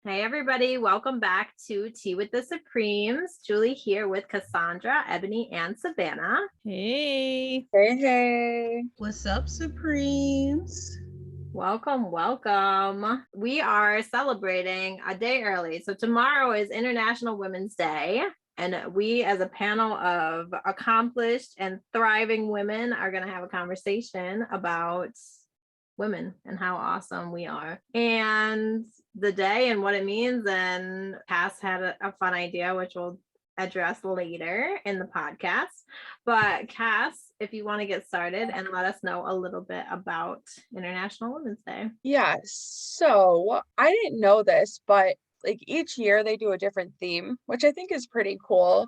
Hey everybody, welcome back to Tea with the Supremes. Julie here with Cassandra, Ebony, and Savannah. Hey. Hey. What's up, Supremes? Welcome. We are celebrating a day early. So tomorrow is International Women's Day. And we, as a panel of accomplished and thriving women, are going to have a conversation about women and how awesome we are and the day and what it means. And Cass had a fun idea, which we'll address later in the podcast. But Cass, if you want to get started and let us know a little bit about International Women's Day. Yeah, so I didn't know this, but like each year they do a different theme, which I think is pretty cool.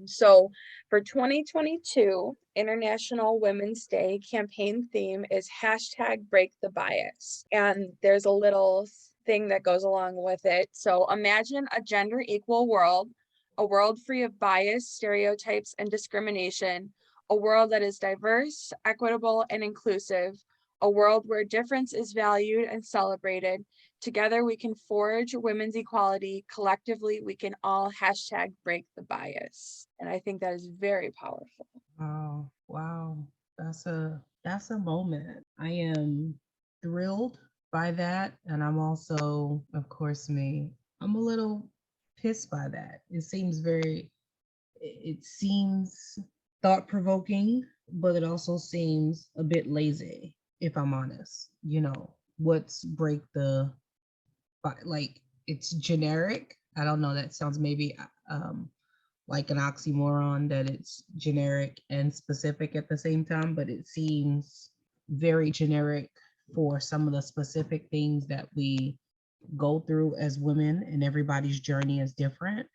So for 2022 International Women's Day campaign theme is #BreakTheBias. And there's a little thing that goes along with it. So imagine a gender equal world, a world free of bias, stereotypes, and discrimination, a world that is diverse, equitable, and inclusive, a world where difference is valued and celebrated. Together we can forge women's equality. Collectively, we can all #BreakTheBias. And I think that is very powerful. Wow. That's a moment. I am thrilled by that. And I'm also, of course, I'm a little pissed by that. It seems thought-provoking, but it also seems a bit lazy, if I'm honest. What's break the like it's generic. I don't know, that sounds maybe like an oxymoron, that it's generic and specific at the same time, but it seems very generic for some of the specific things that we go through as women, and everybody's journey is different,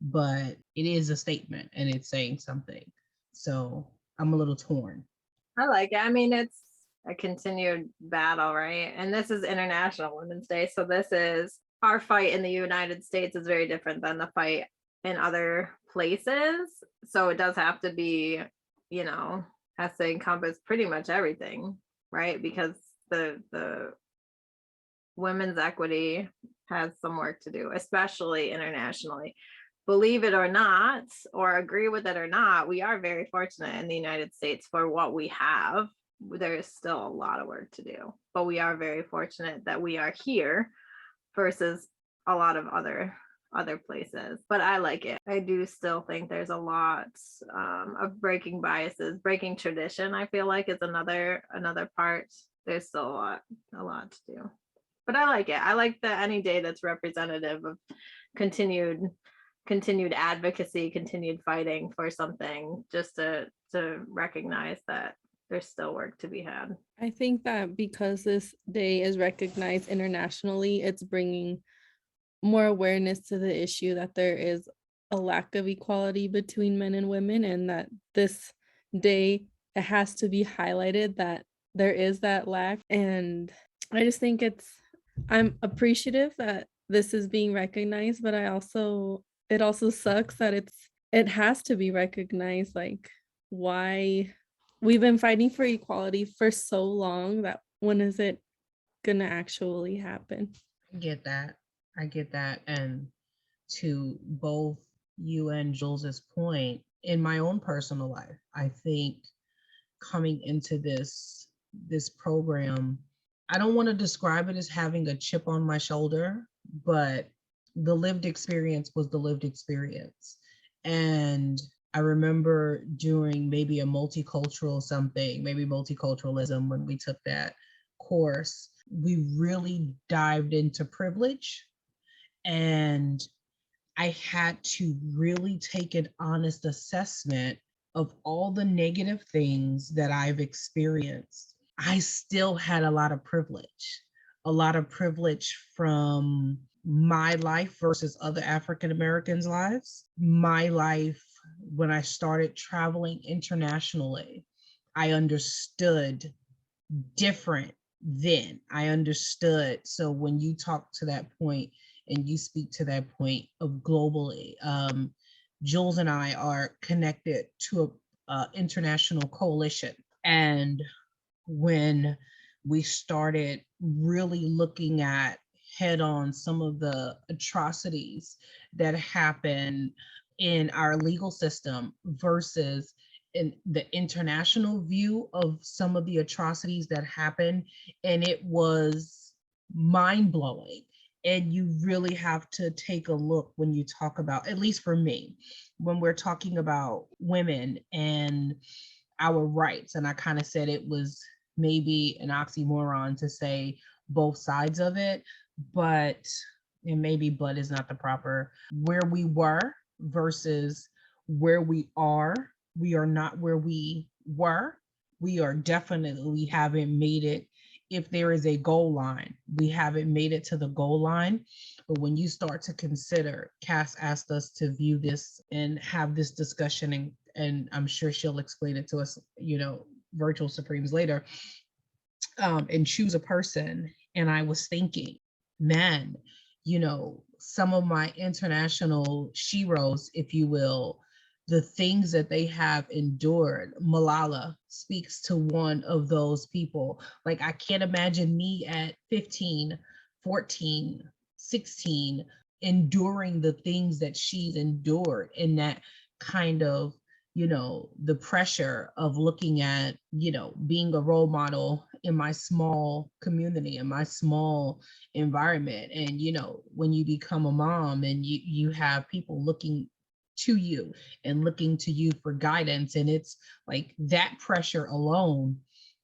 but it is a statement and it's saying something. So I'm a little torn. I like it. I mean, it's a continued battle, right? And this is International Women's Day. So this is our fight in the United States is very different than the fight in other places. So it does have to be, has to encompass pretty much everything, right? Because the women's equity has some work to do, especially internationally. Believe it or not, or agree with it or not, we are very fortunate in the United States for what we have. There is still a lot of work to do, but we are very fortunate that we are here versus a lot of other places. But I like it. I do still think there's a lot of breaking biases, breaking tradition. I feel like is another part. There's still a lot to do, but I like it. I like that any day that's representative of continued advocacy, continued fighting for something, just to recognize that there's still work to be had. I think that because this day is recognized internationally, it's bringing more awareness to the issue that there is a lack of equality between men and women, and that this day, it has to be highlighted that there is that lack. And I just think I'm appreciative that this is being recognized, but it also sucks that it has to be recognized. Like, why? We've been fighting for equality for so long that when is it gonna actually happen? I get that. And to both you and Jules's point, in my own personal life, I think coming into this program, I don't want to describe it as having a chip on my shoulder, but the lived experience was the lived experience. And I remember during maybe a multiculturalism, when we took that course, we really dived into privilege. And I had to really take an honest assessment of all the negative things that I've experienced. I still had a lot of privilege from my life versus other African Americans' lives. My life, when I started traveling internationally, I understood different then. I understood. So when you talk to that point and you speak to that point of globally, Jules and I are connected to a international coalition. And when we started really looking at head on some of the atrocities that happen in our legal system versus in the international view of some of the atrocities that happen. And it was mind blowing. And you really have to take a look when you talk about, at least for me, when we're talking about women and our rights. And I kind of said it was maybe an oxymoron to say both sides of it, but and maybe but is not the proper, where we were versus where we are. We are not where we were. We are definitely, we haven't made it. If there is a goal line, we haven't made it to the goal line. But when you start to consider, Cass asked us to view this and have this discussion, and I'm sure she'll explain it to us, you know, virtual Supremes later, and choose a person. And I was thinking, man, you know, some of my international sheroes, if you will, the things that they have endured. Malala speaks to one of those people. Like, I can't imagine me at 15, 14, 16 enduring the things that she's endured, in that kind of, you know, the pressure of looking at, you know, being a role model in my small community, in my small environment. And, you know, when you become a mom and you have people looking to you and looking to you for guidance, and it's like that pressure alone.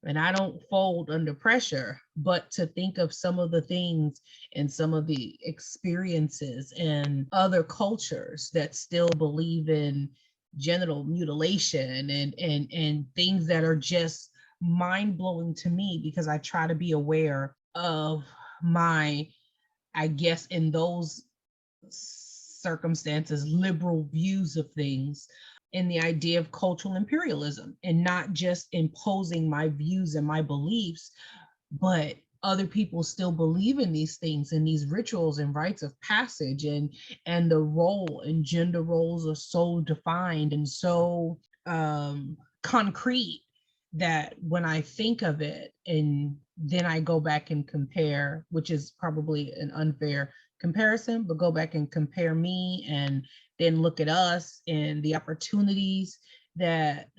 And I don't fold under pressure, but to think of some of the things and some of the experiences and other cultures that still believe in genital mutilation and things that are just mind-blowing to me, because I try to be aware of my, I guess in those circumstances, liberal views of things, and the idea of cultural imperialism, and not just imposing my views and my beliefs, but other people still believe in these things and these rituals and rites of passage, and the role and gender roles are so defined and so concrete, that when I think of it and then I go back and compare, which is probably an unfair comparison, but go back and compare me and then look at us and the opportunities that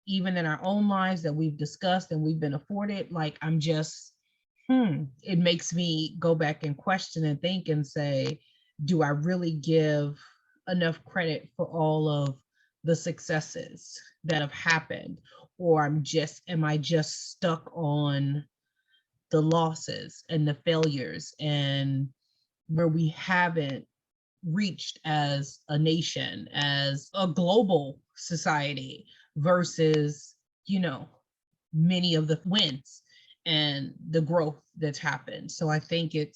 even in our own lives that we've discussed and we've been afforded, like I'm just, it makes me go back and question and think and say, do I really give enough credit for all of the successes that have happened? Or am I just stuck on the losses and the failures, and where we haven't reached as a nation, as a global society, versus, you know, many of the wins and the growth that's happened. So I think it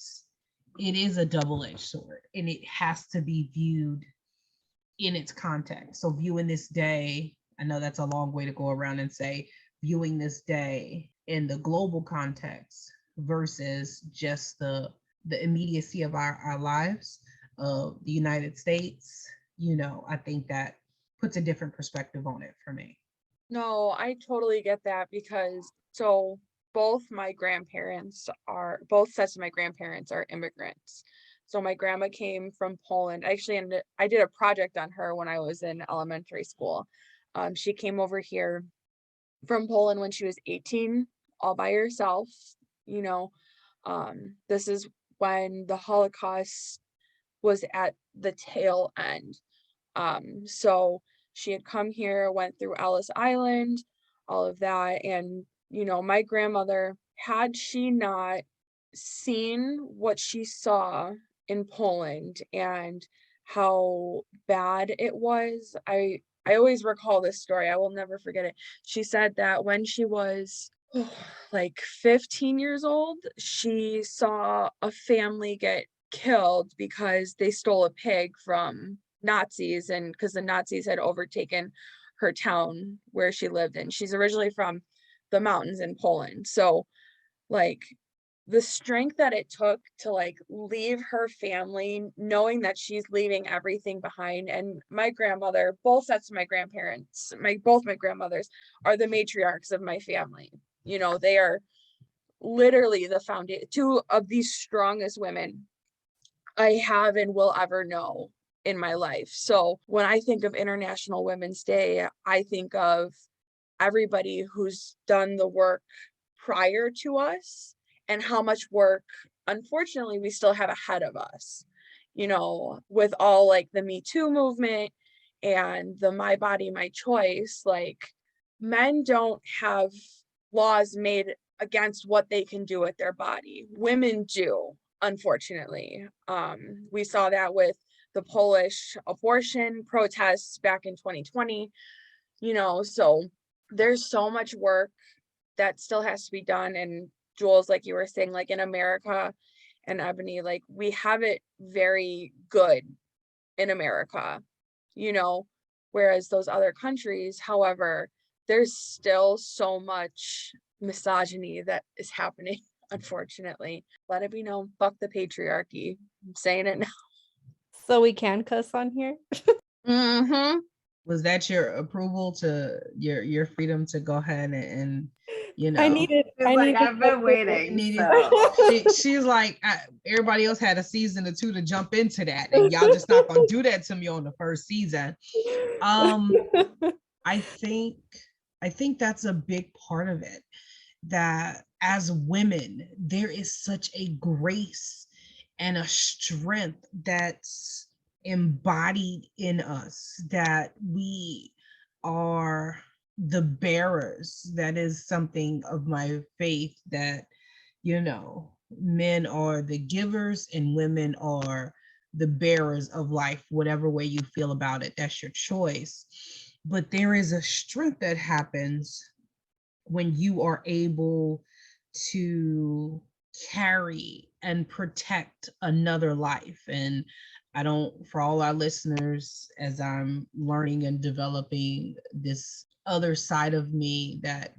is a double-edged sword, and it has to be viewed in its context. So viewing this day, I know that's a long way to go around and say, viewing this day in the global context versus just the immediacy of our lives of the United States, you know, I think that puts a different perspective on it for me. No, I totally get that, because so both sets of my grandparents are immigrants. So my grandma came from Poland. I did a project on her when I was in elementary school. She came over here from Poland when she was 18, all by herself. You know, this is when the Holocaust was at the tail end. So she had come here, went through Ellis Island, all of that. And, you know, my grandmother, had she not seen what she saw in Poland and how bad it was, I always recall this story. I will never forget it. She said that when she was like 15 years old, she saw a family get killed because they stole a pig from Nazis, and because the Nazis had overtaken her town where she lived in. She's originally from the mountains in Poland. So like the strength that it took to like leave her family, knowing that she's leaving everything behind. And my grandmother, both sets of my grandparents, both my grandmothers are the matriarchs of my family. You know, they are literally the foundation, two of the strongest women I have and will ever know in my life. So when I think of International Women's Day, I think of everybody who's done the work prior to us and how much work, unfortunately, we still have ahead of us. You know, with all like the Me Too movement and the My Body, My Choice, like men don't have laws made against what they can do with their body. Women do, unfortunately. We saw that with the Polish abortion protests back in 2020, you know, so there's so much work that still has to be done. And Jules, like you were saying, like in America and Ebony, like we have it very good in America, you know, whereas those other countries, however, there's still so much misogyny that is happening, unfortunately. Let it be known, fuck the patriarchy. I'm saying it now. So we can cuss on here? Mm-hmm. Was that your approval to your freedom to go ahead and you know? I needed. It's like, I've been waiting. Needed- So. she's like, everybody else had a season or two to jump into that, and y'all just not gonna do that to me on the first season. I think that's a big part of it, that as women, there is such a grace and a strength that's embodied in us, that we are the bearers. That is something of my faith, that, you know, men are the givers and women are the bearers of life, whatever way you feel about it, that's your choice. But there is a strength that happens when you are able to carry and protect another life. And I don't, for all our listeners, as I'm learning and developing this other side of me that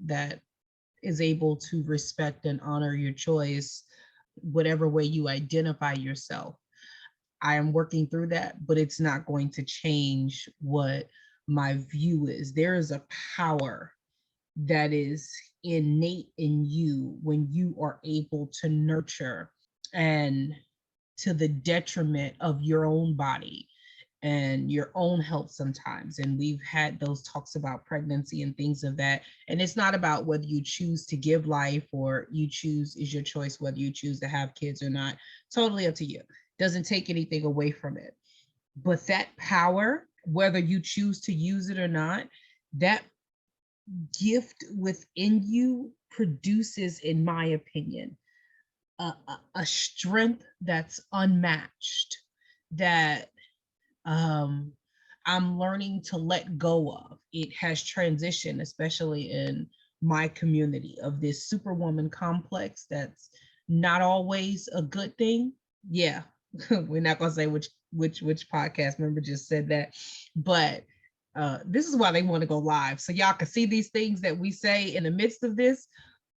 is able to respect and honor your choice, whatever way you identify yourself. I am working through that, but it's not going to change what my view is. There is a power that is innate in you when you are able to nurture, and to the detriment of your own body and your own health sometimes. And we've had those talks about pregnancy and things of that. And it's not about whether you choose to give life or you choose, is your choice whether you choose to have kids or not. Totally up to you. Doesn't take anything away from it. But that power, whether you choose to use it or not, that gift within you produces, in my opinion, a strength that's unmatched, that I'm learning to let go of. It has transitioned, especially in my community, of this superwoman complex that's not always a good thing. Yeah, we're not gonna say which podcast member just said that, but this is why they want to go live, so y'all can see these things that we say in the midst of this.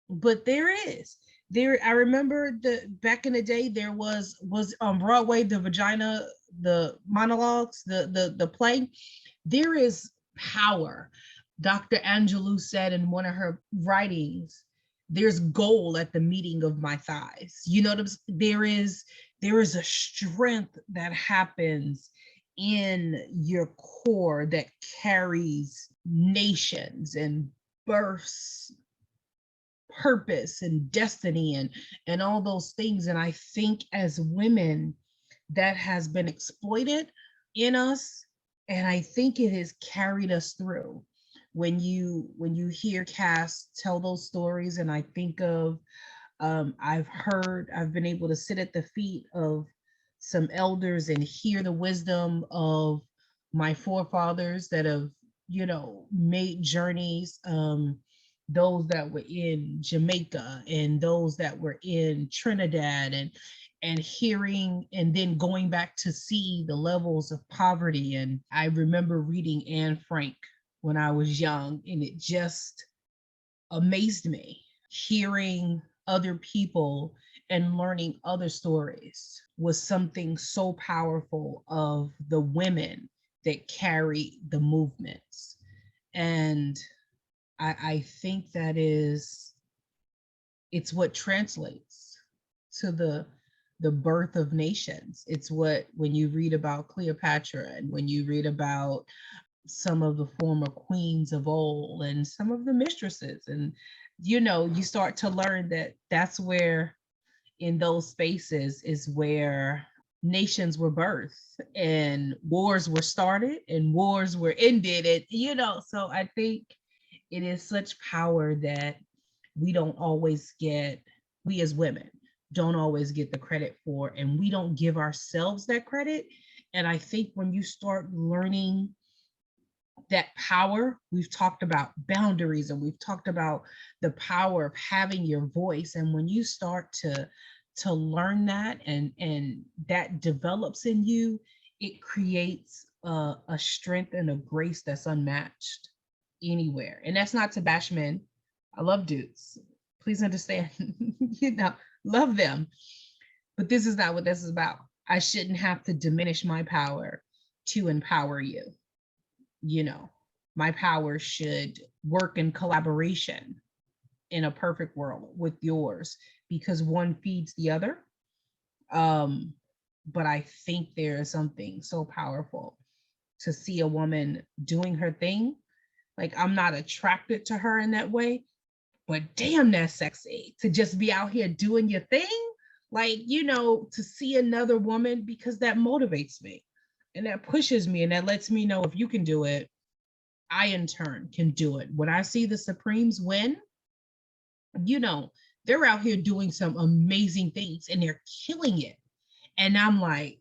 But I remember back in the day, there was on Broadway, the monologues, the play. There is power. Dr. Angelou said in one of her writings, there's gold at the meeting of my thighs. You know, there is a strength that happens in your core that carries nations and births purpose and destiny and all those things. And I think as women, that has been exploited in us, and I think it has carried us through. When you hear Cass tell those stories, and I think of I've been able to sit at the feet of some elders and hear the wisdom of my forefathers that have, you know, made journeys, those that were in Jamaica and those that were in Trinidad, and hearing and then going back to see the levels of poverty. And I remember reading Anne Frank when I was young, and it just amazed me. Hearing other people and learning other stories was something so powerful, of the women that carry the movements. And I think that is it's what translates to the birth of nations. It's what, when you read about Cleopatra and when you read about some of the former queens of old and some of the mistresses, and you start to learn that that's where, in those spaces, is where nations were birthed and wars were started and wars were ended. And so I think it is such power that we don't always get, we as women don't always get the credit for, and we don't give ourselves that credit. And I think when you start learning that power, we've talked about boundaries and we've talked about the power of having your voice, and when you start to learn that, and that develops in you, it creates a strength and a grace that's unmatched anywhere. And that's not to bash men. I love dudes, please understand. Love them, but this is not what this is about. I shouldn't have to diminish my power to empower you. My power should work in collaboration in a perfect world with yours, because one feeds the other. But I think there is something so powerful to see a woman doing her thing. Like, I'm not attracted to her in that way, but damn, that's sexy to just be out here doing your thing. Like, to see another woman, because that motivates me and that pushes me and that lets me know, if you can do it, I in turn can do it. When I see the Supremes win, they're out here doing some amazing things and they're killing it. And I'm like,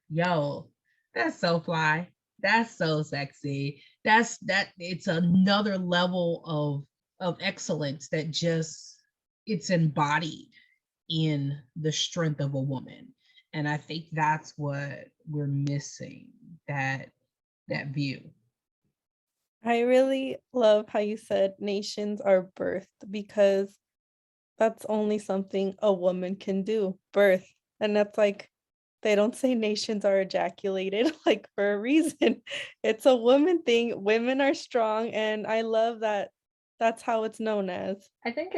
yo, that's so fly. That's so sexy. It's another level of excellence that just, it's embodied in the strength of a woman. And I think that's what we're missing, that view. I really love how you said nations are birthed, because that's only something a woman can do, birth. And that's like, they don't say nations are ejaculated like for a reason. It's a woman thing. Women are strong, and I love that that's how it's known as. I think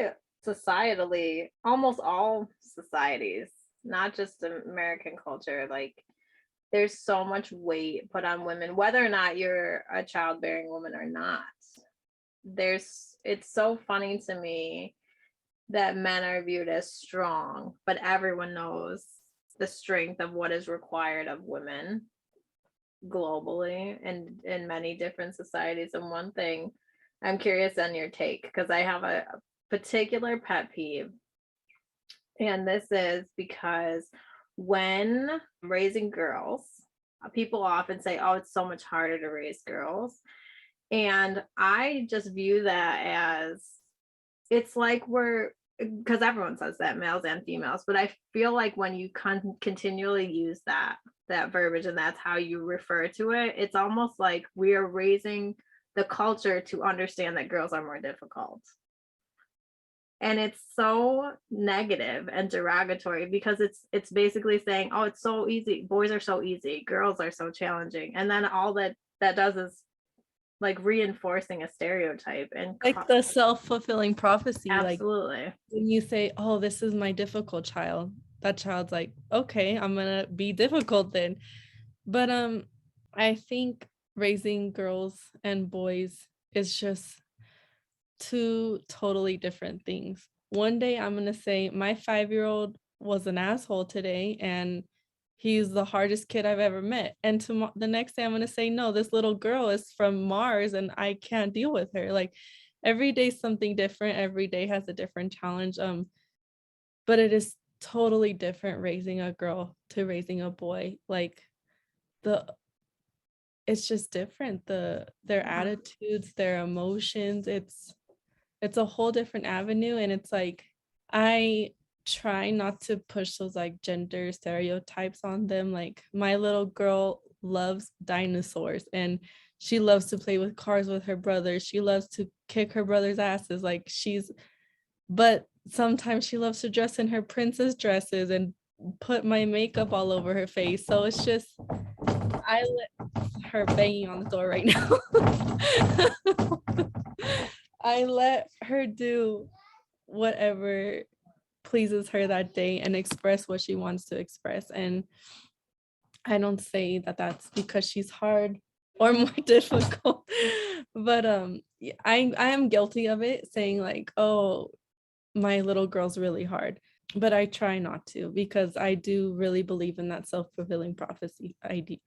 societally, almost all societies, not just American culture, like, there's so much weight put on women, whether or not you're a childbearing woman or not. It's so funny to me that men are viewed as strong, but everyone knows the strength of what is required of women globally and in many different societies. And one thing I'm curious on your take, because I have a particular pet peeve, and this is because when raising girls, people often say, oh, it's so much harder to raise girls. And I just view that as, it's like because everyone says that, males and females, but I feel like when you continually use that verbiage and that's how you refer to it, it's almost like we are raising the culture to understand that girls are more difficult. And it's so negative and derogatory, because it's basically saying, oh, it's so easy, boys are so easy, girls are so challenging. And then all that does is like reinforcing a stereotype, and Like the self-fulfilling prophecy. Absolutely. Like when you say, oh, this is my difficult child, that child's like, okay, I'm gonna be difficult then. But I think raising girls and boys is just two totally different things. One day I'm gonna say my 5-year-old was an asshole today and he's the hardest kid I've ever met. And the next day I'm gonna say, no, this little girl is from Mars and I can't deal with her. Like, every day something different. Every day has a different challenge. But it is totally different raising a girl to raising a boy. Like, it's just different. Their attitudes, their emotions, it's a whole different avenue. And it's like, I try not to push those like gender stereotypes on them. Like, my little girl loves dinosaurs and she loves to play with cars with her brothers. She loves to kick her brother's asses. Like, but sometimes she loves to dress in her princess dresses and put my makeup all over her face. So it's just, I let her banging on the door right now. I let her do whatever pleases her that day and express what she wants to express. And I don't say that that's because she's hard or more difficult, but yeah, I am guilty of it, saying like, oh, my little girl's really hard, but I try not to, because I do really believe in that self-fulfilling prophecy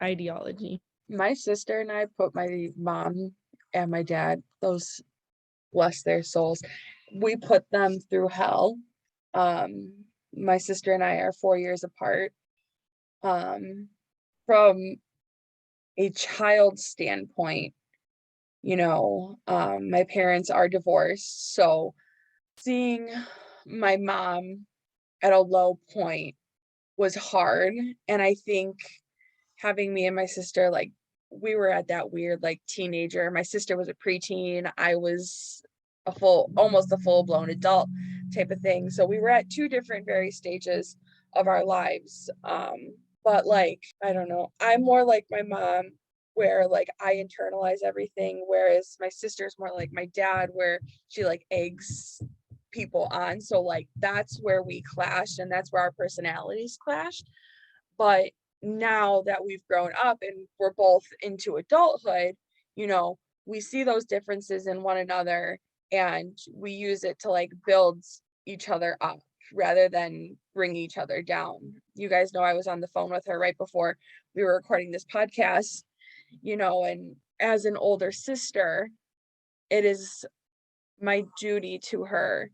ideology. My sister and I put my mom and my dad, those bless their souls, we put them through hell. My sister and I are 4 years apart. From a child standpoint, my parents are divorced, so seeing my mom at a low point was hard. And I think having me and my sister, like, we were at that weird like teenager. My sister was a preteen. I was almost a full-blown adult type of thing. So we were at two different very stages of our lives. But like, I don't know, I'm more like my mom, where like I internalize everything, whereas my sister's more like my dad, where she like eggs people on. So like that's where we clashed, and that's where our personalities clashed. But now that we've grown up and we're both into adulthood, we see those differences in one another, and we use it to like build each other up rather than bring each other down. You guys know I was on the phone with her right before we were recording this podcast, and as an older sister, it is my duty to her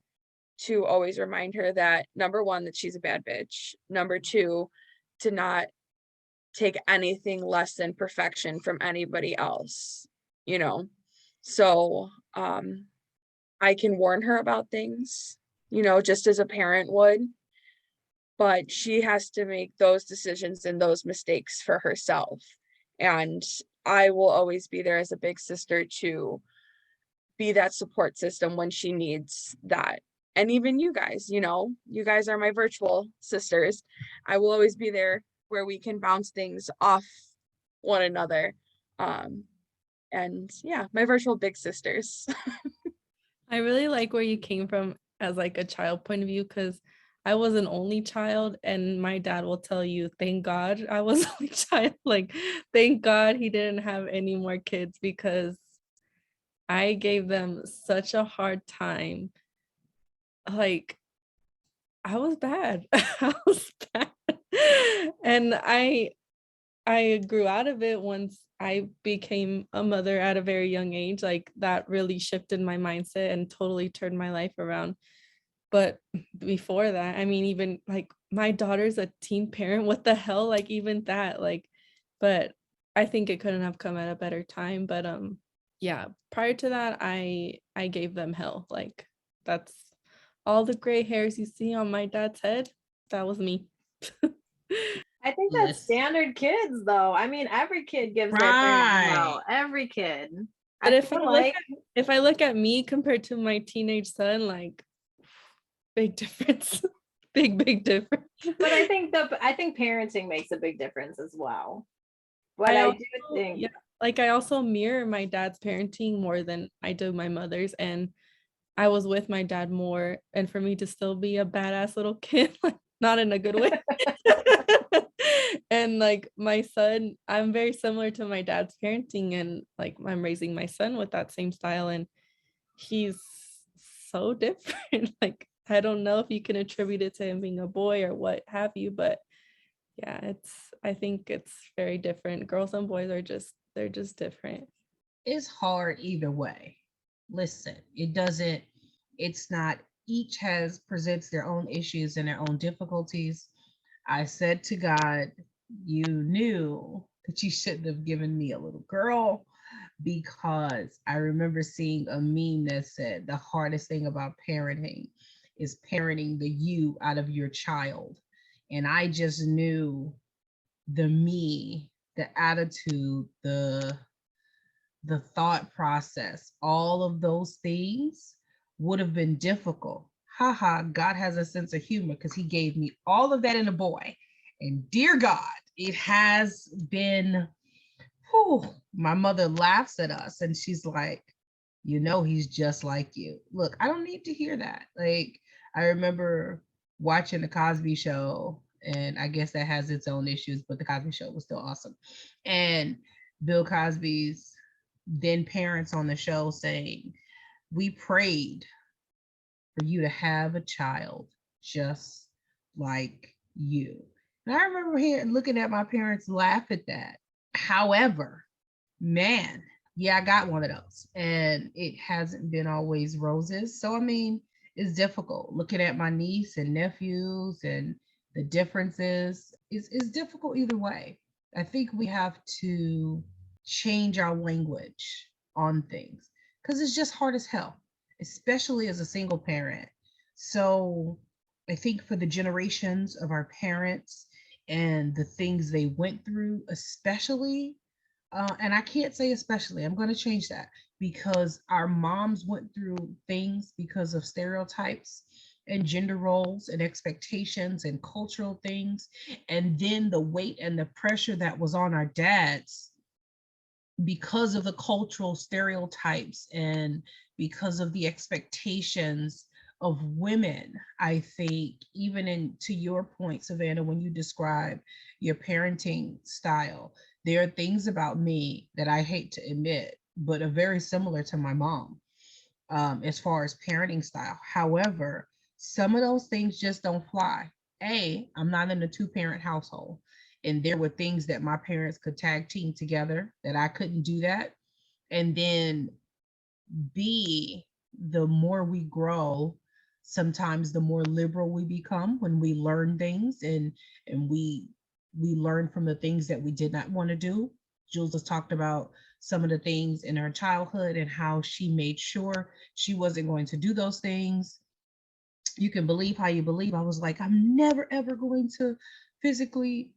to always remind her that, number one, that she's a bad bitch. Number two, to not take anything less than perfection from anybody else, So I can warn her about things, just as a parent would, but she has to make those decisions and those mistakes for herself. And I will always be there as a big sister to be that support system when she needs that. And even you guys, you guys are my virtual sisters. I will always be there where we can bounce things off one another. And yeah, my virtual big sisters. I really like where you came from as like a child point of view, because I was an only child, and my dad will tell you, thank God I was only child. Like, thank God he didn't have any more kids, because I gave them such a hard time. Like, I was bad. I was bad. And I grew out of it once I became a mother at a very young age. Like, that really shifted my mindset and totally turned my life around. But before that, I mean, even like my daughter's a teen parent. What the hell? Like, even that, like, but I think it couldn't have come at a better time. But yeah, prior to that, I gave them hell. Like, that's all the gray hairs you see on my dad's head. That was me. I think that's Yes. standard kids, though. I mean, every kid gives their parents hell. Every kid. But I if feel like I look at me compared to my teenage son, like, big difference. big difference. but I think parenting makes a big difference as well. But I I also, do think yeah, like, I also mirror my dad's parenting more than I do my mother's, and I was with my dad more, and for me to still be a badass little kid, like, not in a good way. And like my son, I'm very similar to my dad's parenting, and like I'm raising my son with that same style, and he's so different. Like, I don't know if you can attribute it to him being a boy or what have you, but yeah, I think it's very different. Girls and boys are they're just different. It's hard either way. Listen, it's not, each presents their own issues and their own difficulties. I said to God, you knew that you shouldn't have given me a little girl, because I remember seeing a meme that said the hardest thing about parenting is parenting the you out of your child. And I just knew the attitude, the thought process, all of those things would have been difficult. Haha, God has a sense of humor, because he gave me all of that in a boy. And dear God, it has been, whew, my mother laughs at us and she's like, he's just like you. Look, I don't need to hear that. Like, I remember watching the Cosby Show, and I guess that has its own issues, but the Cosby Show was still awesome. And Bill Cosby's then parents on the show saying, "We prayed for you to have a child just like you." And I remember looking at my parents laugh at that. However, man, yeah, I got one of those, and it hasn't been always roses. So I mean, it's difficult looking at my niece and nephews and the differences. It's difficult either way. I think we have to change our language on things because it's just hard as hell, especially as a single parent. So I think for the generations of our parents and the things they went through, especially, and I can't say especially, I'm going to change that, because our moms went through things because of stereotypes and gender roles and expectations and cultural things. And then the weight and the pressure that was on our dads because of the cultural stereotypes and because of the expectations of women. I think even in to your point, Savannah, when you describe your parenting style, there are things about me that I hate to admit, but are very similar to my mom, as far as parenting style. However, some of those things just don't fly. I'm not in a two-parent household, and there were things that my parents could tag team together that I couldn't do that. And then B, the more we grow, sometimes the more liberal we become when we learn things, and we learn from the things that we did not want to do. Jules has talked about some of the things in her childhood and how she made sure she wasn't going to do those things. You can believe how you believe. I was like, I'm never ever going to physically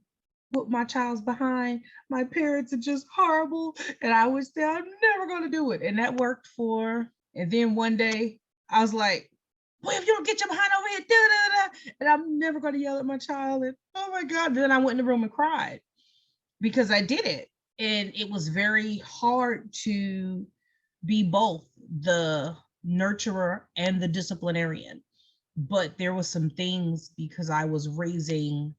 put my child's behind. My parents are just horrible. And I would say, I'm never going to do it. And that worked for, and then one day I was like, well, if you don't get your behind over here, da, da, da, and I'm never going to yell at my child. And oh my God. Then I went in the room and cried because I did it. And it was very hard to be both the nurturer and the disciplinarian. But there was some things, because I was raising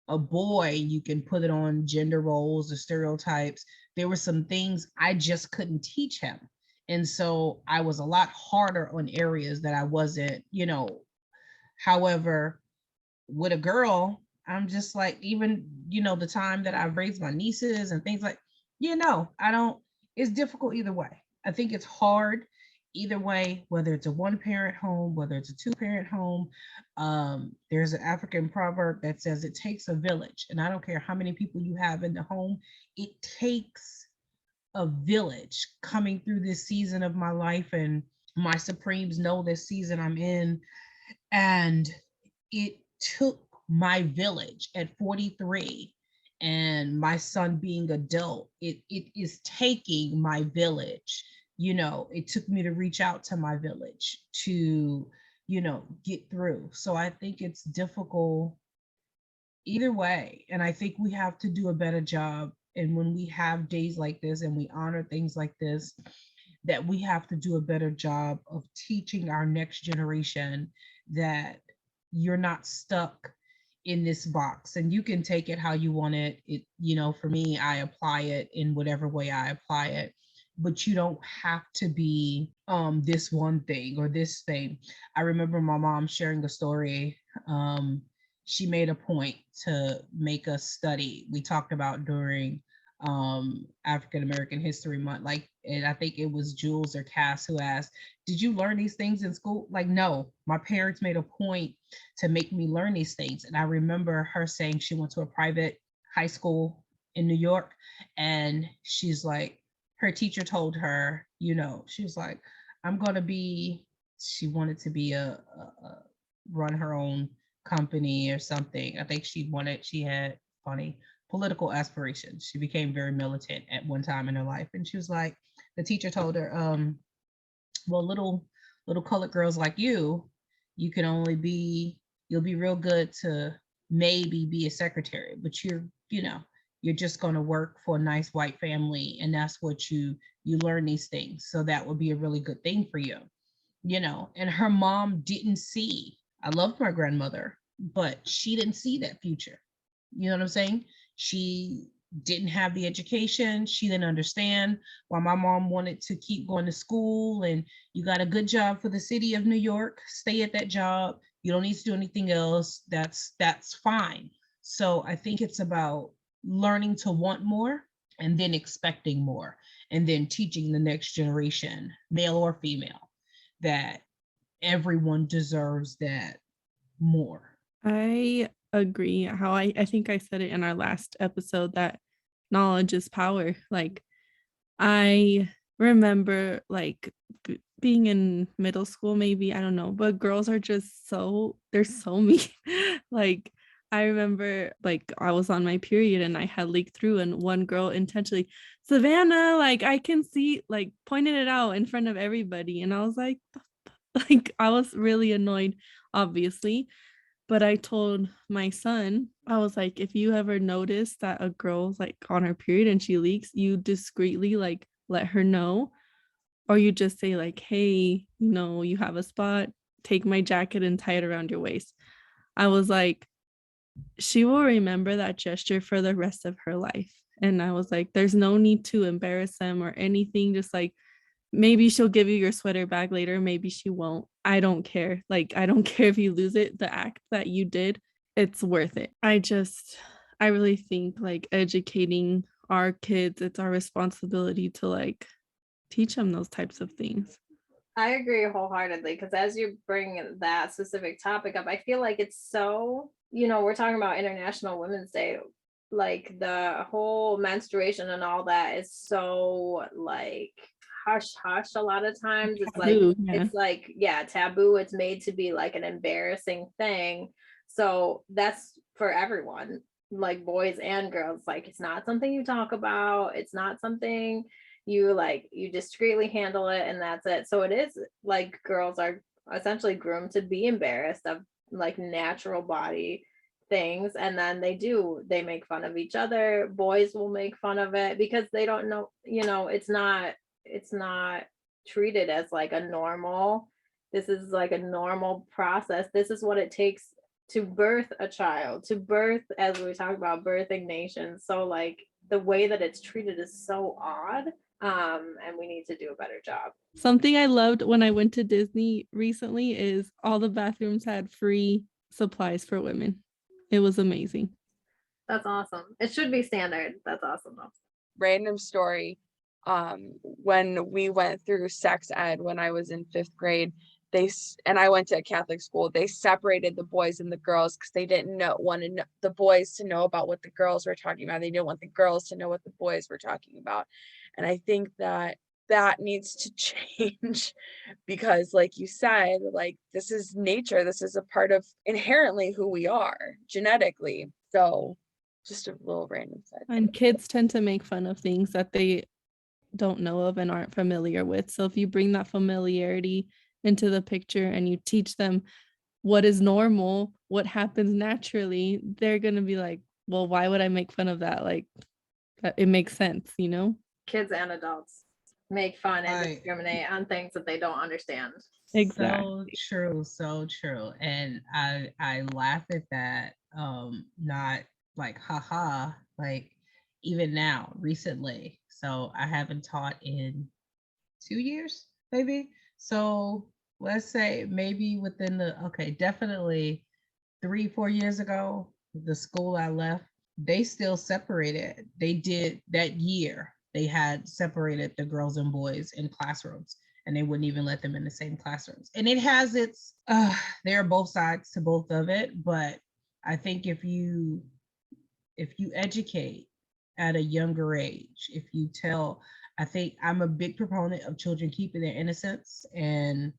a boy, you can put it on gender roles or stereotypes. There were some things I just couldn't teach him. And so I was a lot harder on areas that I wasn't, However, with a girl, I'm just like, even, the time that I've raised my nieces and things like, I don't, it's difficult either way. I think it's hard either way, whether it's a one parent home, whether it's a two parent home. There's an African proverb that says it takes a village. And I don't care how many people you have in the home, it takes a village. Coming through this season of my life, and my Supremes know this season I'm in, and it took my village at 43 and my son being adult. It is taking my village. It took me to reach out to my village to, get through. So I think it's difficult either way. And I think we have to do a better job. And when we have days like this and we honor things like this, that we have to do a better job of teaching our next generation that you're not stuck in this box, and you can take it how you want it. For me, I apply it in whatever way I apply it, but you don't have to be this one thing or this thing. I remember my mom sharing a story. She made a point to make us study. We talked about during African American History Month, and I think it was Jules or Cass who asked, did you learn these things in school? Like, no, my parents made a point to make me learn these things. And I remember her saying she went to a private high school in New York, and she's like, her teacher told her, she was like, she wanted to be a run her own company or something. I think she had funny political aspirations. She became very militant at one time in her life. And she was like, the teacher told her, well, little colored girls like you can only you'll be real good to maybe be a secretary, but you're just going to work for a nice white family. And that's what you learn these things. So that would be a really good thing for you, and her mom didn't see. I loved my grandmother, but she didn't see that future. You know what I'm saying? She didn't have the education. She didn't understand why my mom wanted to keep going to school. And you got a good job for the city of New York, stay at that job. You don't need to do anything else. That's fine. So I think it's about learning to want more and then expecting more, and then teaching the next generation, male or female, that everyone deserves that more. I agree. How I think I said it in our last episode that knowledge is power. Like I remember like being in middle school, maybe, I don't know, but girls are just they're so mean. Like I remember like I was on my period and I had leaked through and one girl intentionally, Savannah, like I can see, like pointed it out in front of everybody. And I was like, like I was really annoyed, obviously. But I told my son, I was like, if you ever notice that a girl's like on her period and she leaks, you discreetly like let her know, or you just say like, hey, you have a spot, take my jacket and tie it around your waist. I was like, she will remember that gesture for the rest of her life. And I was like, there's no need to embarrass them or anything. Just like, maybe she'll give you your sweater back later. Maybe she won't. I don't care. Like, I don't care if you lose it. The act that you did, it's worth it. I really think like educating our kids, it's our responsibility to like teach them those types of things. I agree wholeheartedly, because as you bring that specific topic up, I feel like it's so, we're talking about International Women's Day, like the whole menstruation and all that is so like hush hush a lot of times. Taboo, yeah. It's like, yeah, taboo. It's made to be like an embarrassing thing. So that's for everyone, like boys and girls. Like it's not something you talk about. It's not something you discreetly handle it, and that's it. So it is like girls are essentially groomed to be embarrassed of like natural body things, and then they make fun of each other. Boys will make fun of it because they don't know, it's not treated as like a normal, this is like a normal process. This is what it takes to birth a child, to birth, as we talk about birthing nations. So like the way that it's treated is so odd, and we need to do a better job. Something I loved when I went to Disney recently is all the bathrooms had free supplies for women. It was amazing. That's awesome. It should be standard. That's awesome though. Random story. When we went through sex ed when I was in 5th grade, and I went to a Catholic school, they separated the boys and the girls because they didn't want the boys to know about what the girls were talking about. They didn't want the girls to know what the boys were talking about. And I think that needs to change because like you said, like this is nature. This is a part of inherently who we are genetically. So just a little random side. And kids tend to make fun of things that they don't know of and aren't familiar with. So if you bring that familiarity into the picture and you teach them what is normal, what happens naturally, they're going to be like, well, why would I make fun of that? Like, it makes sense, Kids and adults make fun and Right. discriminate on things that they don't understand. Exactly. So true. And I laugh at that. Not like haha, like even now, recently. So I haven't taught in 2 years, maybe. So let's say maybe within definitely 3-4 years ago, the school I left, they still separated. They did that year. They had separated the girls and boys in classrooms, and they wouldn't even let them in the same classrooms. And it has its, there are both sides to both of it. But I think if you educate at a younger age, if you tell, I think I'm a big proponent of children keeping their innocence and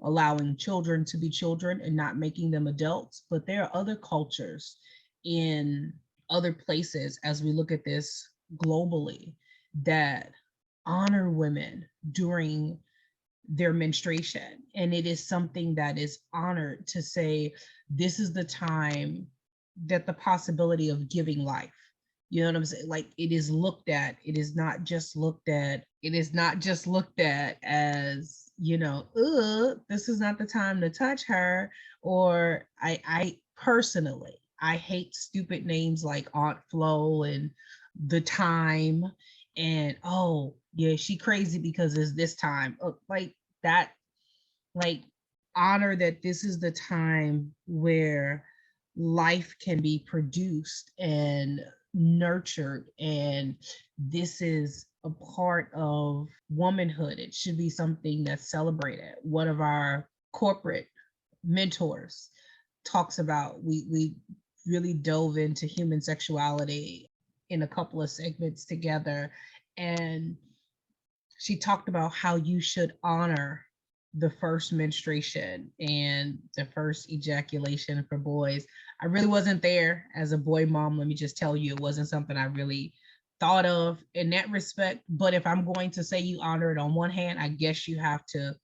allowing children to be children and not making them adults. But there are other cultures in other places, as we look at this globally, that honor women during their menstruation. And it is something that is honored to say, this is the time that the possibility of giving life. You know what I'm saying? Like it is looked at, it is not just looked at as, this is not the time to touch her, or personally, I hate stupid names like Aunt Flo and The Time, and oh yeah, she crazy because it's this time. Like that, like honor that this is the time where life can be produced and nurtured, and this is a part of womanhood. It should be something that's celebrated. One of our corporate mentors talks about, we really dove into human sexuality in a couple of segments together, and she talked about how you should honor the first menstruation and the first ejaculation for boys. I really wasn't there as a boy mom. Let me just tell you, it wasn't something I really thought of in that respect. But if I'm going to say you honor it on one hand, I guess you have to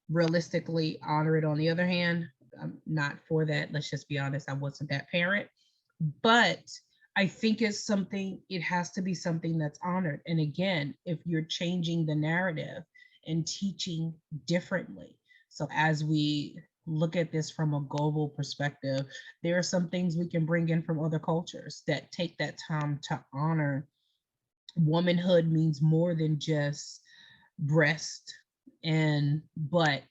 realistically honor it on the other hand. I'm not for that. Let's just be honest. I wasn't that parent. But I think it's something, it has to be something that's honored. And again, if you're changing the narrative and teaching differently. So as we look at this from a global perspective, there are some things we can bring in from other cultures that take that time to honor womanhood means more than just breast and butt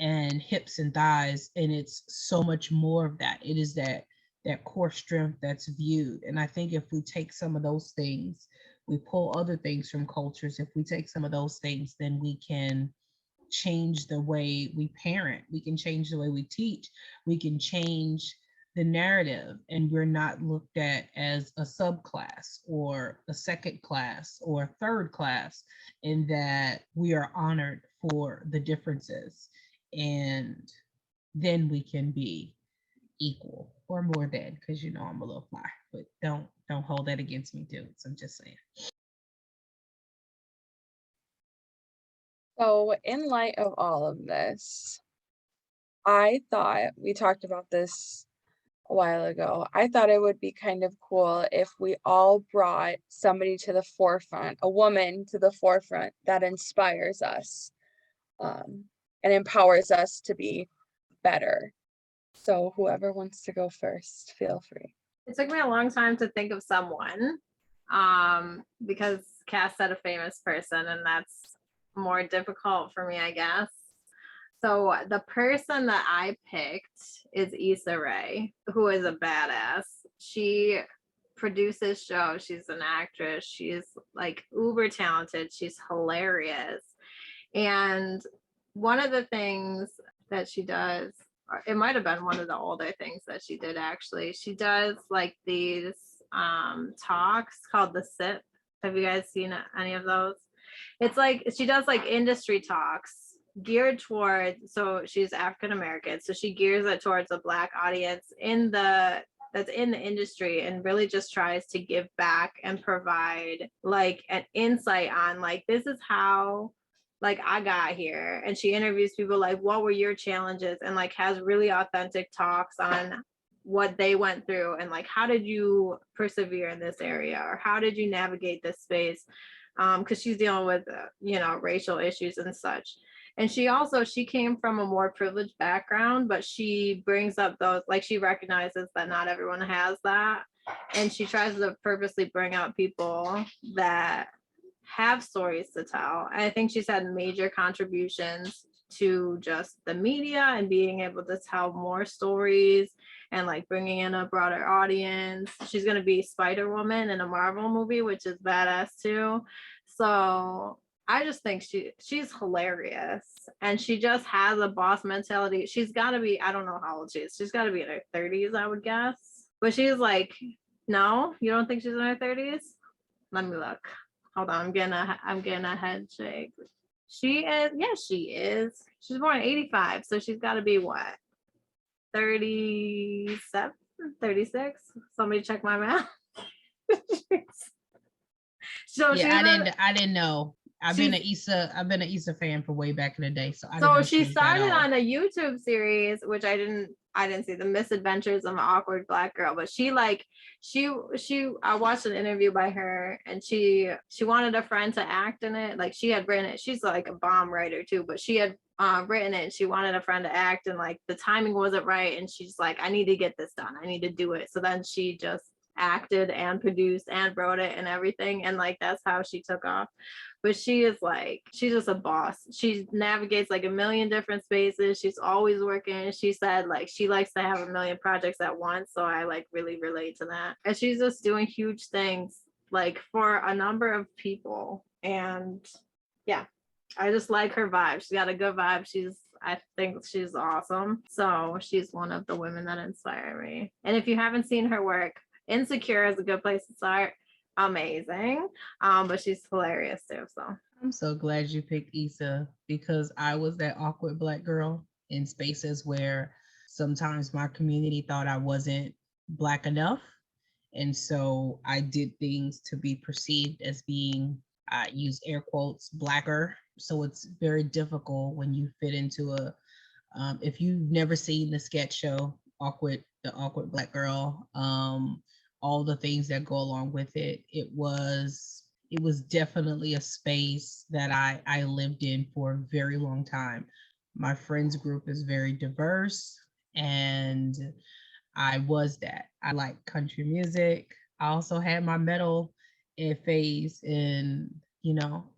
and hips and thighs, and it's so much more of that. It is that core strength that's viewed. And I think if we take some of those things, we pull other things from cultures, if we take some of those things, then we can change the way we parent, we can change the way we teach, we can change the narrative, and we're not looked at as a subclass or a second class or a third class, in that we are honored for the differences, and then we can be equal or more than, because you know I'm a little fly, but don't hold that against me, dudes. I'm just saying. So, in light of all of this, I thought we talked about this a while ago. I thought it would be kind of cool if we all brought somebody to the forefront, a woman to the forefront that inspires us, and empowers us to be better. So, whoever wants to go first, feel free. It took me a long time to think of someone, because Cass said a famous person, and that's more difficult for me, I guess. So the person that I picked is Issa Rae, who is a badass. She produces shows. She's an actress. She's like uber talented. She's hilarious. And one of the things that she does, or it might have been one of the older things that she did actually, she does like these talks called The Sip. Have you guys seen any of those? It's like she does like industry talks geared towards, so she's African American, so she gears it towards a Black audience that's in the industry, and really just tries to give back and provide like an insight on like, this is how like I got here. And she interviews people like, what were your challenges, and like has really authentic talks on what they went through, and like, how did you persevere in this area, or how did you navigate this space, because she's dealing with racial issues and such. And she came from a more privileged background, but she brings up those, like, she recognizes that not everyone has that, and she tries to purposely bring out people that have stories to tell. And I think she's had major contributions to just the media and being able to tell more stories and like bringing in a broader audience. She's going to be Spider-Woman in a Marvel movie, which is badass too. So I just think she's hilarious, and she just has a boss mentality. She's got to be, I don't know how old she is. She's got to be in her 30s, I would guess. But she's like, no, you don't think she's in her 30s? Let me look. Hold on, I'm getting a head shake. She is, yes, she is. She's born in 85, so she's got to be what? 37, 36? Somebody check my math. So yeah, I didn't know. I've been an Issa fan for way back in the day. So she started on a YouTube series, which I I didn't see The Misadventures of an Awkward Black Girl, but she I watched an interview by her, and she wanted a friend to act in it. Like, she had written it. She's like a bomb writer too, but she had written it, and she wanted a friend to act, and like the timing wasn't right, and she's like, I need to get this done. I need to do it. So then she just acted and produced and wrote it and everything, and like that's how she took off. But she's just a boss. She navigates like a million different spaces. She's always working. She said like she likes to have a million projects at once, so I like really relate to that. And she's just doing huge things like for a number of people. And yeah, I just like her vibe. She's got a good vibe. I think she's awesome. So she's one of the women that inspire me. And if you haven't seen her work, Insecure is a good place to start. Amazing. But she's hilarious too. So I'm so glad you picked Issa, because I was that awkward Black girl in spaces where sometimes my community thought I wasn't Black enough. And so I did things to be perceived as being, I use air quotes, Blacker. So it's very difficult when you fit into if you've never seen the sketch show, The Awkward Black Girl, all the things that go along with it, it was definitely a space that I lived in for a very long time. My friends group is very diverse, and I was that. I like country music. I also had my metal phase, and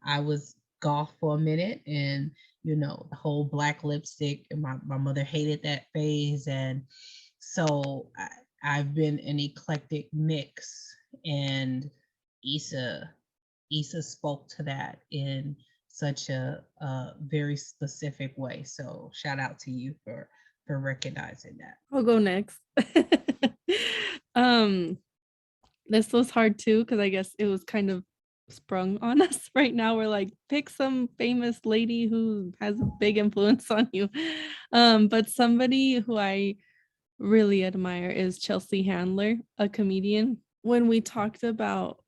I was goth for a minute, and the whole black lipstick, and my mother hated that phase. And so I've been an eclectic mix, and Issa spoke to that in such a very specific way. So shout out to you for recognizing that. I'll go next. This was hard too, because I guess it was kind of sprung on us right now. We're like, pick some famous lady who has a big influence on you. But somebody who I really admire is Chelsea Handler, a comedian. When we talked about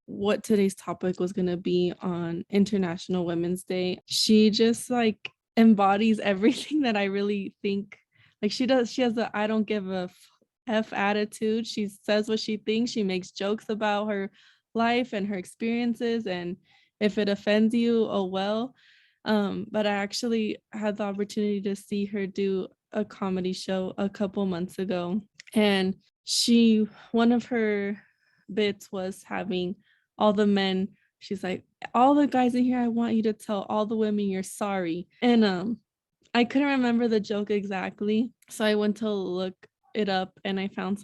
what today's topic was going to be on International Women's Day, she just like embodies everything that I really think like she does. She has a I don't give a F attitude. She says what she thinks. She makes jokes about her life and her experiences, and if it offends you, oh well. But I actually had the opportunity to see her do a comedy show a couple months ago, and one of her bits was having all the men, she's like, all the guys in here, I want you to tell all the women you're sorry. And I couldn't remember the joke exactly, so I went to look it up, and I found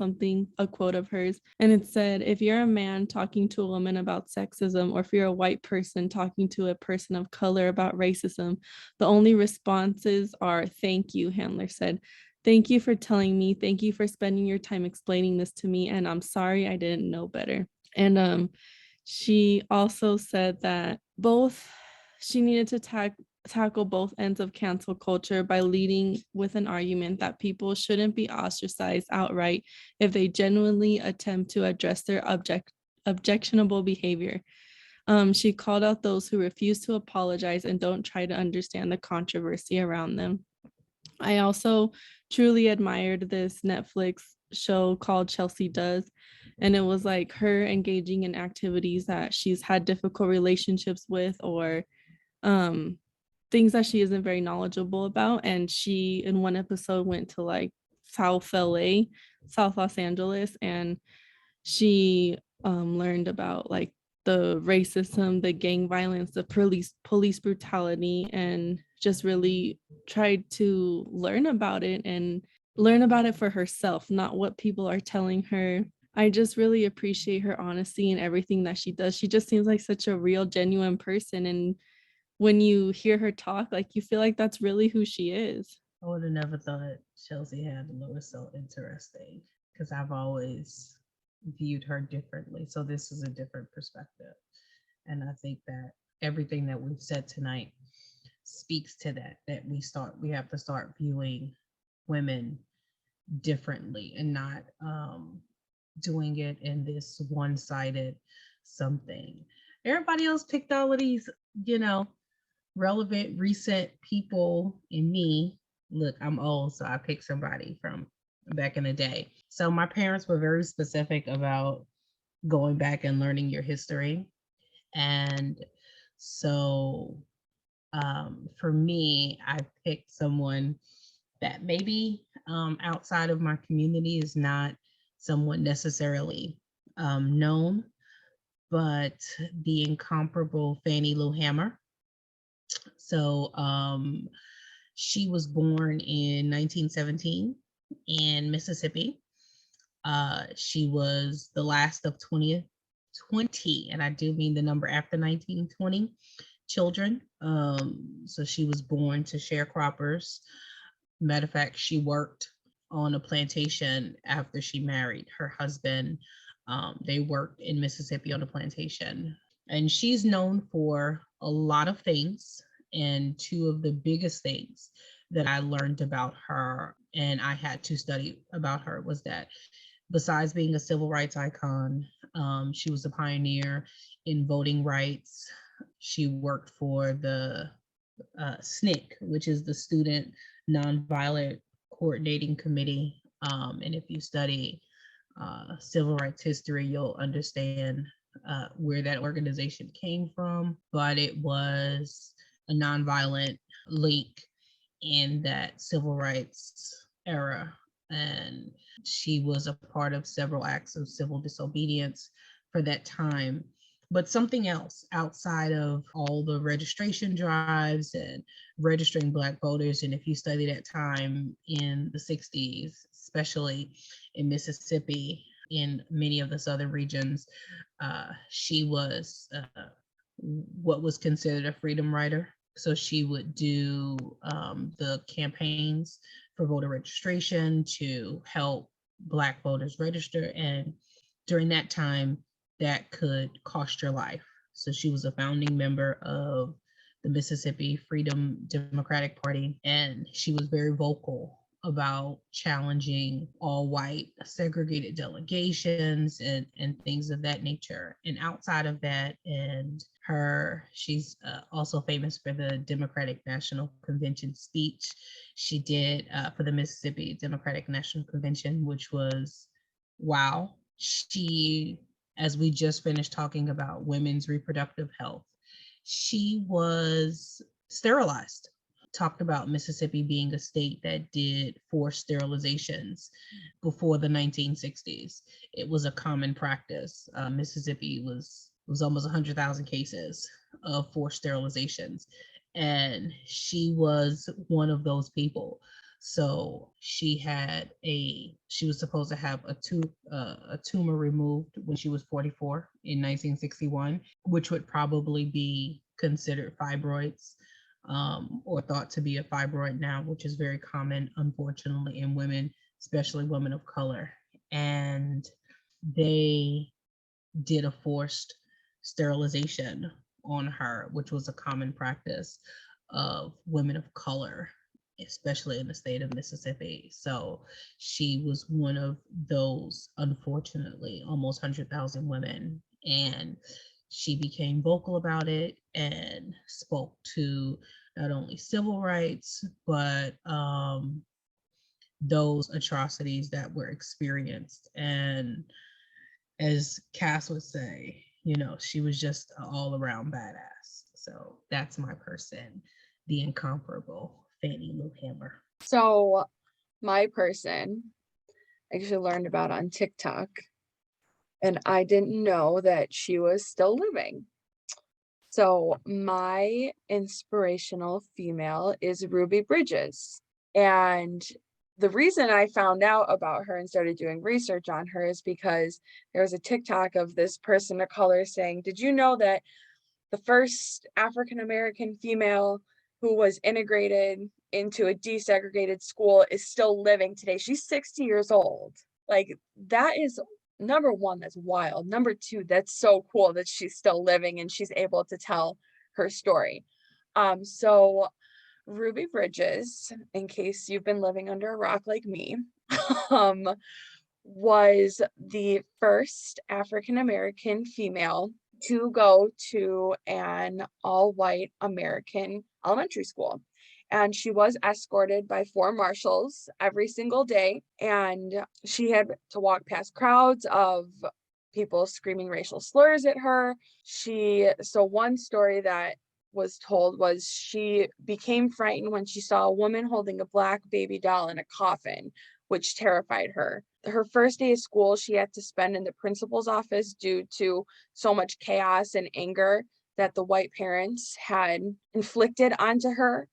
a quote of hers, and it said, if you're a man talking to a woman about sexism, or if you're a white person talking to a person of color about racism, the only responses are thank you. Handler said, thank you for telling me, thank you for spending your time explaining this to me, and I'm sorry I didn't know better. And she also said that she needed to tackle both ends of cancel culture by leading with an argument that people shouldn't be ostracized outright if they genuinely attempt to address their objectionable behavior. She called out those who refuse to apologize and don't try to understand the controversy around them. I also truly admired this Netflix show called Chelsea Does, and it was like her engaging in activities that she's had difficult relationships with, or things that she isn't very knowledgeable about. And she in one episode went to like South Los Angeles, and she learned about like the racism, the gang violence, the police brutality, and just really tried to learn about it for herself, not what people are telling her. I just really appreciate her honesty and everything that she does. She just seems like such a real, genuine person. And when you hear her talk, like you feel like that's really who she is. I would have never thought Chelsea Handler was so interesting, because I've always viewed her differently. So this is a different perspective. And I think that everything that we've said tonight speaks to that we have to start viewing women differently, and not doing it in this one-sided something. Everybody else picked all of these, relevant recent people, and me look, I'm old, so I picked somebody from back in the day. So my parents were very specific about going back and learning your history. And so for me, I picked someone that maybe outside of my community is not someone necessarily known, but the incomparable Fannie Lou Hamer. So she was born in 1917 in Mississippi. She was the last of 20, and I do mean the number after 1920 children. So she was born to sharecroppers. Matter of fact, she worked on a plantation after she married her husband. They worked in Mississippi on a plantation. And she's known for a lot of things. And two of the biggest things that I learned about her, and I had to study about her, was that besides being a civil rights icon, she was a pioneer in voting rights. She worked for the SNCC, which is the Student Nonviolent Coordinating Committee. And if you study civil rights history, you'll understand where that organization came from. But it was a nonviolent link in that civil rights era. And she was a part of several acts of civil disobedience for that time. But something else outside of all the registration drives and registering Black voters, and if you study that time in the 60s, especially in Mississippi, in many of the southern regions, she was what was considered a freedom rider. So she would do the campaigns for voter registration to help Black voters register. And during that time, that could cost your life. So she was a founding member of the Mississippi Freedom Democratic Party, and she was very vocal about challenging all white segregated delegations and things of that nature. And outside of that, and she's also famous for the Democratic National Convention speech she did for the Mississippi Democratic National Convention, which was, wow. She, as we just finished talking about women's reproductive health, she was sterilized. Talked about Mississippi being a state that did forced sterilizations before the 1960s. It was a common practice. Mississippi was almost 100,000 cases of forced sterilizations, and she was one of those people. So she was supposed to have a tumor removed when she was 44 in 1961, which would probably be considered fibroids, or thought to be a fibroid now, which is very common, unfortunately, in women, especially women of color. And they did a forced sterilization on her, which was a common practice of women of color, especially in the state of Mississippi. So she was one of those, unfortunately, almost 100,000 women. And she became vocal about it and spoke to not only civil rights, but those atrocities that were experienced. And as Cass would say, she was just an all around badass. So that's my person, the incomparable Fannie Lou Hamer. So my person I actually learned about on TikTok, and I didn't know that she was still living. So my inspirational female is Ruby Bridges. And the reason I found out about her and started doing research on her is because there was a TikTok of this person of color saying, did you know that the first African-American female who was integrated into a desegregated school is still living today? She's 60 years old. Like, that is, number one, that's wild. Number two, that's so cool that she's still living and she's able to tell her story. So Ruby Bridges, in case you've been living under a rock like me, was the first African-American female to go to an all-white American elementary school. and she was escorted by 4 marshals every single day. And she had to walk past crowds of people screaming racial slurs at her. So one story that was told was she became frightened when she saw a woman holding a black baby doll in a coffin, which terrified her. Her first day of school, she had to spend in the principal's office due to so much chaos and anger that the white parents had inflicted onto her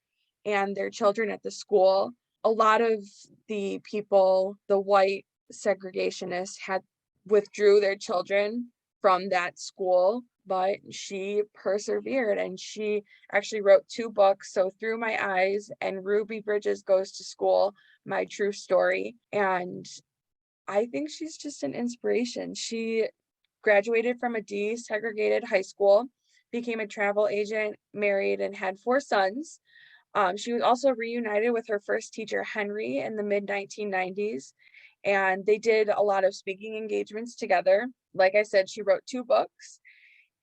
and their children at the school. A lot of the people, the white segregationists, had withdrew their children from that school, but she persevered and she actually wrote 2 books. So Through My Eyes and Ruby Bridges Goes to School, My True Story. And I think she's just an inspiration. She graduated from a desegregated high school, became a travel agent, married, and had 4 sons. She was also reunited with her first teacher, Henry, in the mid-1990s, and they did a lot of speaking engagements together. Like I said, she wrote 2 books,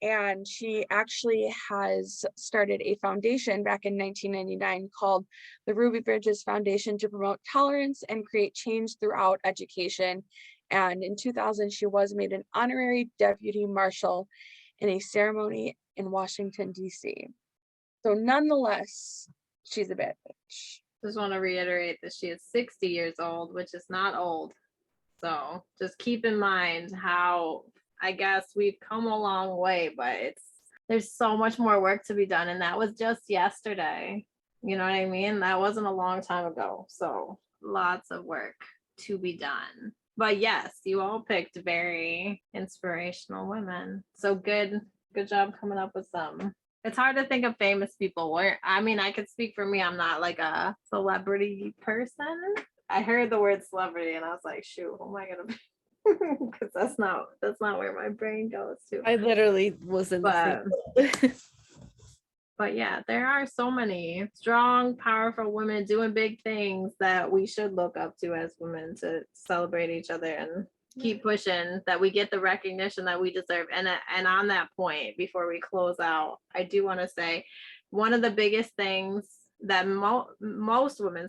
and she actually has started a foundation back in 1999 called the Ruby Bridges Foundation to promote tolerance and create change throughout education. And in 2000, she was made an honorary deputy marshal in a ceremony in Washington, D.C. So nonetheless, she's a bad bitch. Just want to reiterate that she is 60 years old, which is not old. So just keep in mind how, I guess, we've come a long way, but there's so much more work to be done. And that was just yesterday. You know what I mean? That wasn't a long time ago. So lots of work to be done. But yes, you all picked very inspirational women. So good job coming up with some. It's hard to think of famous people. I could speak for me. I'm not like a celebrity person. I heard the word celebrity and I was like, shoot, who am I gonna be? Because that's not where my brain goes to. I literally was in the same. But yeah, there are so many strong, powerful women doing big things that we should look up to as women, to celebrate each other and keep pushing, that we get the recognition that we deserve. And on that point, before we close out, I do want to say one of the biggest things that most women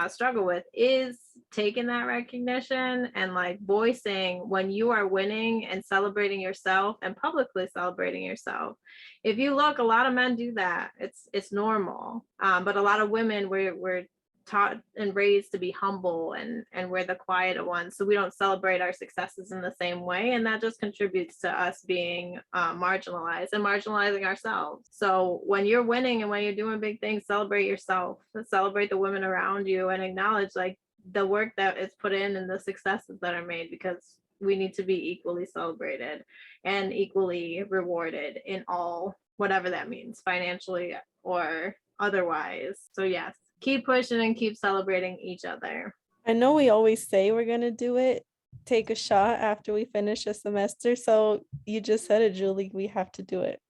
struggle with is taking that recognition and like voicing when you are winning and celebrating yourself and publicly celebrating yourself. If you look, a lot of men do that. It's normal. But a lot of women, we're taught and raised to be humble and we're the quiet ones, so we don't celebrate our successes in the same way, and that just contributes to us being marginalized and marginalizing ourselves. So when you're winning and when you're doing big things, celebrate yourself, celebrate the women around you, and acknowledge like the work that is put in and the successes that are made, because we need to be equally celebrated and equally rewarded in all, whatever that means, financially or otherwise. So yes, keep pushing and keep celebrating each other. I know we always say we're gonna do it, take a shot after we finish a semester. So you just said it, Julie. We have to do it.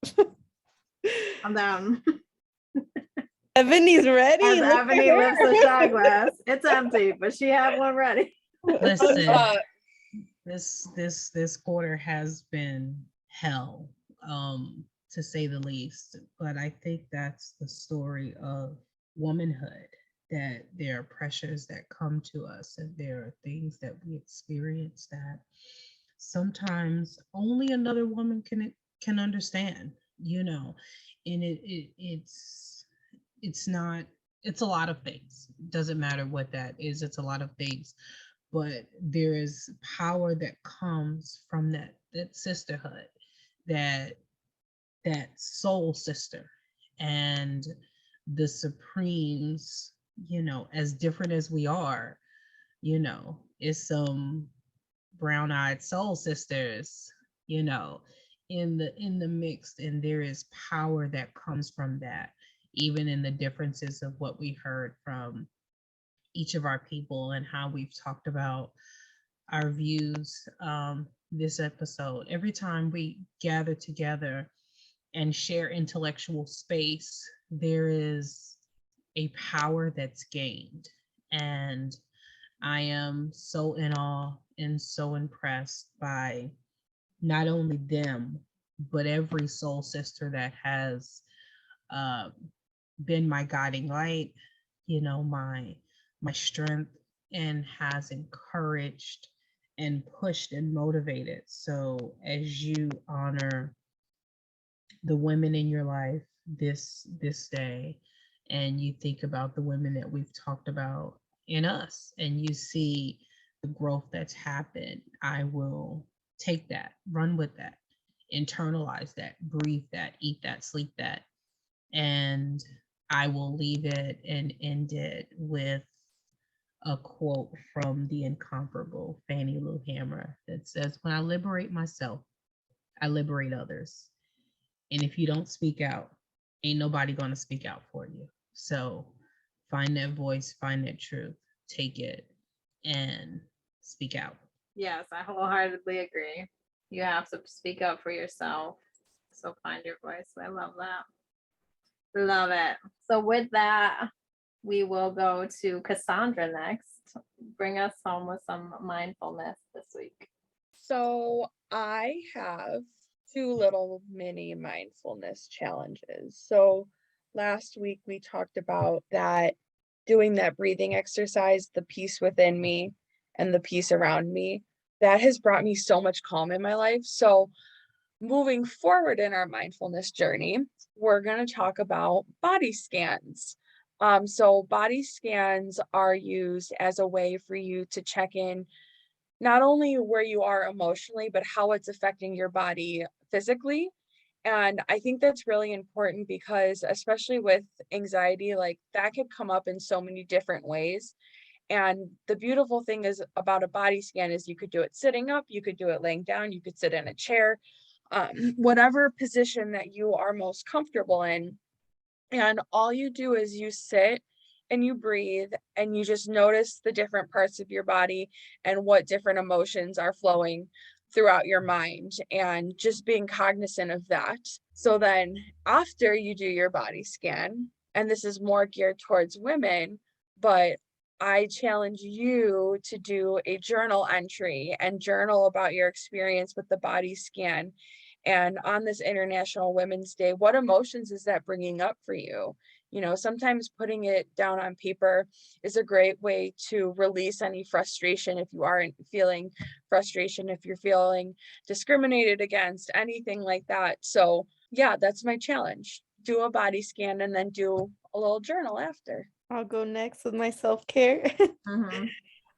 I'm down. Ebony's ready. As Look at Ebony her. lifts the shot glass, it's empty, but she had one ready. Listen, this quarter has been hell, to say the least. But I think that's the story of womanhood, that there are pressures that come to us and there are things that we experience that sometimes only another woman can understand, and it's not, it's a lot of things. It doesn't matter what that is, it's a lot of things, but there is power that comes from that sisterhood, that soul sister, and the Supremes, as different as we are, is some brown-eyed soul sisters, in the mix, and there is power that comes from that, even in the differences of what we heard from each of our people and how we've talked about our views this episode. Every time we gather together and share intellectual space, there is a power that's gained. And I am so in awe and so impressed by not only them, but every soul sister that has been my guiding light, you know, my strength, and has encouraged and pushed and motivated. So as you honor the women in your life this day, and you think about the women that we've talked about in us, and you see the growth that's happened, I will take that, run with that, internalize that, breathe that, eat that, sleep that, and I will leave it and end it with a quote from the incomparable Fannie Lou Hammer that says, "When I liberate myself, I liberate others. And if you don't speak out, ain't nobody going to speak out for you." So find that voice, find that truth, take it, and speak out. Yes, I wholeheartedly agree. You have to speak up for yourself. So find your voice. I love that. Love it. So with that, we will go to Cassandra next. Bring us home with some mindfulness this week. So I have two little mini mindfulness challenges. So last week we talked about that, doing that breathing exercise, the peace within me and the peace around me. That has brought me so much calm in my life. So moving forward in our mindfulness journey, we're going to talk about body scans. So body scans are used as a way for you to check in not only where you are emotionally, but how it's affecting your body physically. And I think that's really important because, especially with anxiety, like that could come up in so many different ways. And the beautiful thing is about a body scan is you could do it sitting up, you could do it laying down, you could sit in a chair, whatever position that you are most comfortable in. And all you do is you sit and you breathe and you just notice the different parts of your body and what different emotions are flowing throughout your mind, and just being cognizant of that. So then after you do your body scan, and this is more geared towards women, but I challenge you to do a journal entry and journal about your experience with the body scan. And on this International Women's Day, what emotions is that bringing up for you? You know, sometimes putting it down on paper is a great way to release any frustration if you aren't feeling frustration, if you're feeling discriminated against, anything like that. So, yeah, that's my challenge. Do a body scan and then do a little journal after. I'll go next with my self-care.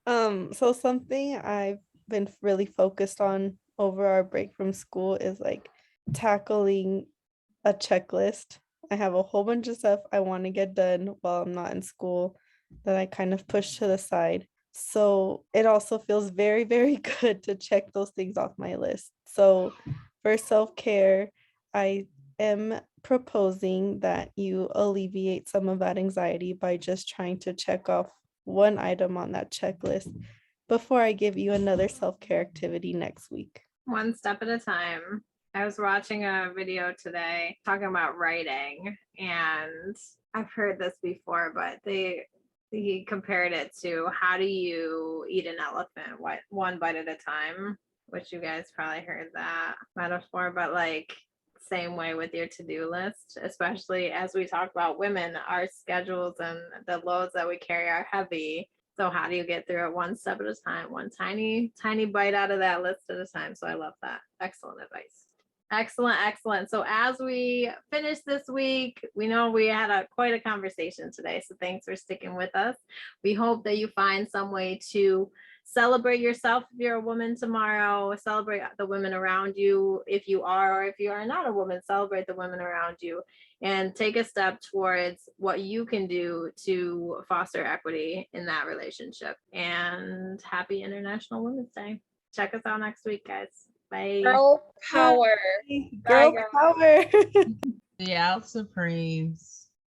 So something I've been really focused on over our break from school is like tackling a checklist. I have a whole bunch of stuff I want to get done while I'm not in school that I kind of push to the side. So it also feels very, very good to check those things off my list. So for self-care, I am proposing that you alleviate some of that anxiety by just trying to check off one item on that checklist before I give you another self-care activity next week. One step at a time. I was watching a video today talking about writing, and I've heard this before, but he compared it to how do you eat an elephant, one bite at a time, which you guys probably heard that metaphor, but like same way with your to-do list, especially as we talk about women, our schedules and the loads that we carry are heavy. So how do you get through it one step at a time, one tiny bite out of that list at a time? So I love that. Excellent advice. Excellent. So as we finish this week, we know we had quite a conversation today. So thanks for sticking with us. We hope that you find some way to celebrate yourself if you're a woman tomorrow. Celebrate the women around you if you are, or if you are not a woman, celebrate the women around you and take a step towards what you can do to foster equity in that relationship. And happy International Women's Day. Check us out next week, guys. Bye. Girl power. Girl Bye, guys. power. The out Supremes.